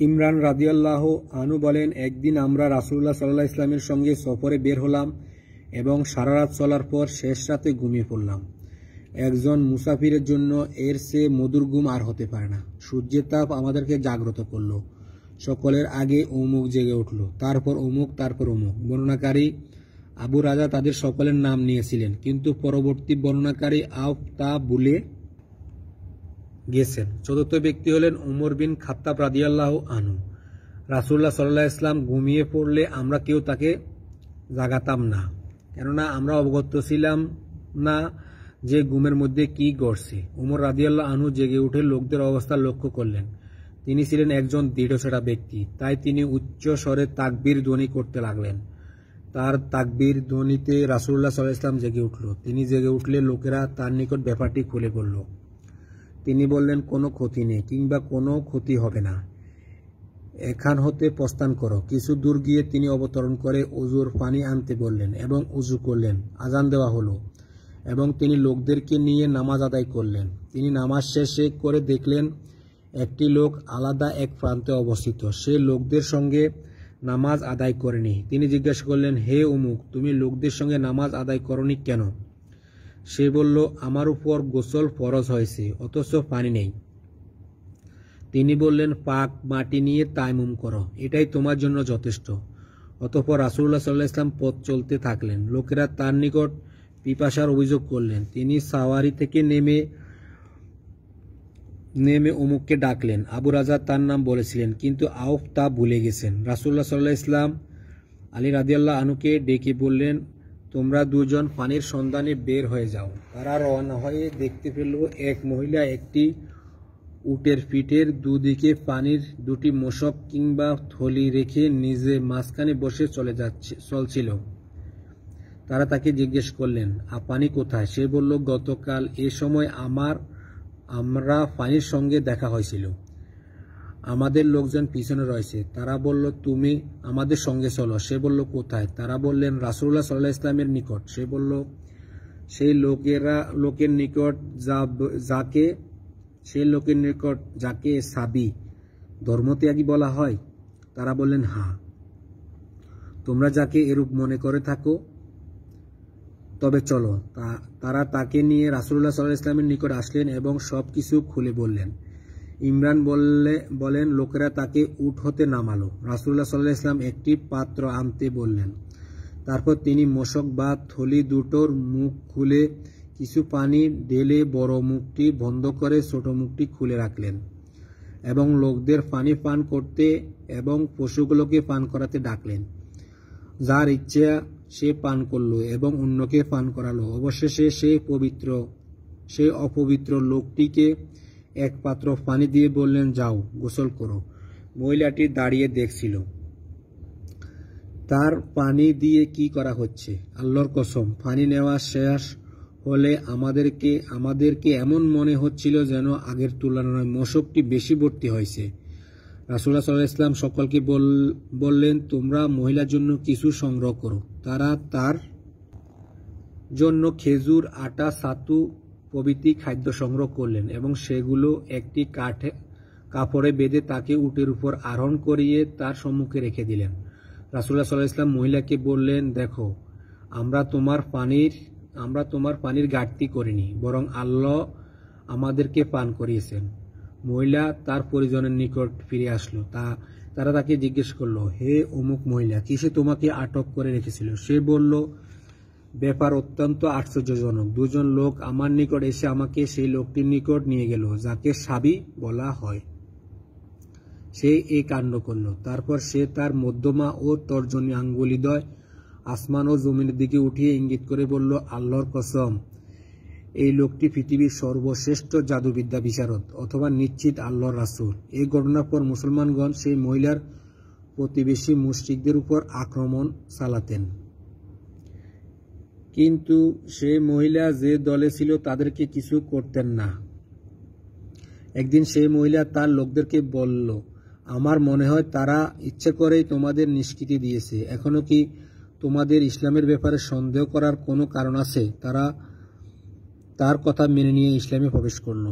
ইমরান রাদিয়াল্লাহু আনহু বলেন, একদিন আমরা রাসূলুল্লাহ সাল্লাল্লাহু আলাইহি ওয়াসাল্লামের সঙ্গে সফরে বের হলাম এবং সারা রাত চলার পর শেষ রাতে ঘুমিয়ে পড়লাম। একজন মুসাফিরের জন্য এর চেয়ে মধুর ঘুম আর হতে পারে না। সূর্যের তাপ আমাদেরকে জাগ্রত করল। সকলের আগে অমুক জেগে উঠল, তারপর অমুক, তারপর অমুক। বর্ণনাকারী আবু রাজা তাদের সকলের নাম নিয়েছিলেন, কিন্তু পরবর্তী বর্ণনাকারী আউফ তা ভুলে গেছেন। চতুর্থ ব্যক্তি হলেন উমর বিন খাত্তাব রাদিয়াল্লাহু আনহু। রাসূলুল্লাহ সাল্লাল্লাহু আলাইহি ওয়াসাল্লাম ঘুমিয়ে পড়লে আমরা কেউ তাকে জাগাতাম না, কেননা আমরা অবগত ছিলাম না যে ঘুমের মধ্যে কি ঘটছে। উমর রাদিয়াল্লাহু আনহু জেগে উঠে লোকদের অবস্থা লক্ষ্য করলেন। তিনি ছিলেন একজন দৃঢ়চেতা ব্যক্তি, তাই তিনি উচ্চ স্বরে তাকবীর ধ্বনি করতে লাগলেন। তার তাকবীর ধ্বনিতে রাসূলুল্লাহ সাল্লাল্লাহু আলাইহি ওয়াসাল্লাম জেগে উঠল। তিনি জেগে উঠলে লোকেরা তার নিকট ব্যাপারটি খুলে বলল। তিনি বললেন, কোনো ক্ষতি নেই কিংবা কোনো ক্ষতি হবে না, এখান হতে প্রস্থান করো। কিছু দূর গিয়ে তিনি অবতরণ করে ওযুর পানি আনতে বললেন এবং ওযু করলেন। আজান দেওয়া হলো এবং তিনি লোকদেরকে নিয়ে নামাজ আদায় করলেন। তিনি নামাজ শেষে করে দেখলেন একটি লোক আলাদা এক প্রান্তে অবস্থিত, সে লোকদের সঙ্গে নামাজ আদায় করেনি। তিনি জিজ্ঞাসা করলেন, হে অমুক, তুমি লোকদের সঙ্গে নামাজ আদায় করনি কেন? সে বলল, আমার উপর গোসল ফরজ হয়েছে, অথচ পানি নেই। তিনি বললেন, পাক মাটি নিয়ে তায়াম্মুম করো, এটাই তোমার জন্য যথেষ্ট। অতঃপর রাসূলুল্লাহ সাল্লাল্লাহু আলাইহি ওয়াসাল্লাম পথ চলতে থাকলেন। লোকেরা তার নিকট পিপাসার অভিযোগ করলেন। তিনি সাওয়ারি থেকে নেমে অমুককে ডাকলেন। আবু রাজা তার নাম বলেছিলেন, কিন্তু আউফ তা ভুলে গেছেন। রাসূলুল্লাহ সাল্লাল্লাহু আলাইহি ওয়াসাল্লাম আলী রাদিয়াল্লাহু আনহুকে ডেকে বললেন, তোমরা দুজন পানির সন্ধানে বের হয়ে যাও। তারা রওনা হয়ে দেখতে পেল এক মহিলা একটি উটের পিঠের দুদিকে পানির দুটি মোশক কিংবা থলি রেখে নিজে মাঝখানে বসে চলছিল। তারা তাকে জিজ্ঞেস করলেন, পানি কোথায়? সে বলল, গতকাল এ সময় আমরা পানির সঙ্গে দেখা হয়েছিল, আমাদের লোকজন পিছনে রয়েছে। তারা বলল, তুমি আমাদের সঙ্গে চলো। সে বলল, কোথায়? তারা বললেন, রাসূলুল্লাহ সাল্লাল্লাহু আলাইহি ওয়াসাল্লামের নিকট। সে বলল, সেই লোকের নিকট যাকে সাবি ধর্মত্যাগী বলা হয়? তারা বললেন, হ্যাঁ। তোমরা যাকে এরূপ মনে করে থাকো তবে চলো। তারা তাকে নিয়ে রাসূলুল্লাহ সাল্লাল্লাহু আলাইহি ওয়াসাল্লামের নিকট আসলেন এবং সবকিছু খুলে বললেন। ইমরান বলেন, লোকেরা তাকে উট হতে নামালো। রাসূলুল্লাহ সাল্লাল্লাহু আলাইহি ওয়াসাল্লাম একটি পাত্র আনতে বললেন। তারপর তিনি মোশক বা থলি দুটোর মুখ খুলে কিছু পানি ঢেলে বড় মুখটি বন্ধ করে ছোট মুখটি খুলে রাখলেন এবং লোকদের পানি পান করতে এবং পশুগুলোকে পান করাতে ডাকলেন। যার ইচ্ছা সে পান করল এবং অন্যকে পান করালো। অবশেষে সেই অপবিত্র লোকটিকে এক পাত্র পানি দিয়ে বললেন, যাও গোসল করো। মহিলাটি দাঁড়িয়ে দেখছিল তার পানি দিয়ে কি করা হচ্ছে। আল্লাহর কসম, পানি নেওয়া শেষ হলে আমাদেরকে এমন মনে হচ্ছিল যেন আগের তুলনায় মোশকটি বেশি ভর্তি হয়েছে। রাসূলুল্লাহ সাল্লাল্লাহু আলাইহি ওয়াসাল্লাম সকলকে বললেন, তোমরা মহিলার জন্য কিছু সংগ্রহ করো। তারা তার জন্য খেজুর, আটা, ছাতু প্রভৃতি খাদ্য সংগ্রহ করলেন এবং সেগুলো একটি কাপড়ে বেঁধে তাকে উটের উপর আরোহণ করিয়ে তার সম্মুখে রেখে দিলেন। রাসূলুল্লাহ সাল্লাল্লাহু আলাইহি ওয়াসাল্লাম মহিলাকে বললেন, দেখো, আমরা তোমার পানির ঘাটতি করিনি, বরং আল্লাহ আমাদেরকে পান করিয়েছেন। মহিলা তার পরিজনের নিকট ফিরে আসলো। তারা তাকে জিজ্ঞেস করল, হে অমুক মহিলা, কিসে তোমাকে আটক করে রেখেছিল? সে বলল, ব্যাপার অত্যন্ত আশ্চর্যজনক। দুজন লোক আমার নিকট এসে আমাকে সেই লোকটির নিকট নিয়ে গেল যাকে সাবি বলা হয়। সে এই কাণ্ড করল। তারপর সে তার মধ্যমা ও তর্জনী আঙ্গুলিদ্বয় আসমান ও জমিনের দিকে উঠিয়ে ইঙ্গিত করে বলল, আল্লাহর কসম, এই লোকটি পৃথিবীর সর্বশ্রেষ্ঠ জাদুবিদ্যা বিশারদ অথবা নিশ্চিত আল্লাহর রাসূল। এই ঘটনার পর মুসলমানগণ সেই মহিলার প্রতিবেশী মুশরিকদের উপর আক্রমণ চালাতেন, কিন্তু সেই মহিলা যে দলে ছিল তাদেরকে কিছু করতেন না। একদিন সেই মহিলা তার লোকদেরকে বলল, আমার মনে হয় তারা ইচ্ছে করেই তোমাদের নিষ্কৃতি দিয়েছে। এখনো কি তোমাদের ইসলামের ব্যাপারে সন্দেহ করার কোনো কারণ আছে? তারা তার কথা মেনে নিয়ে ইসলামে প্রবেশ করল।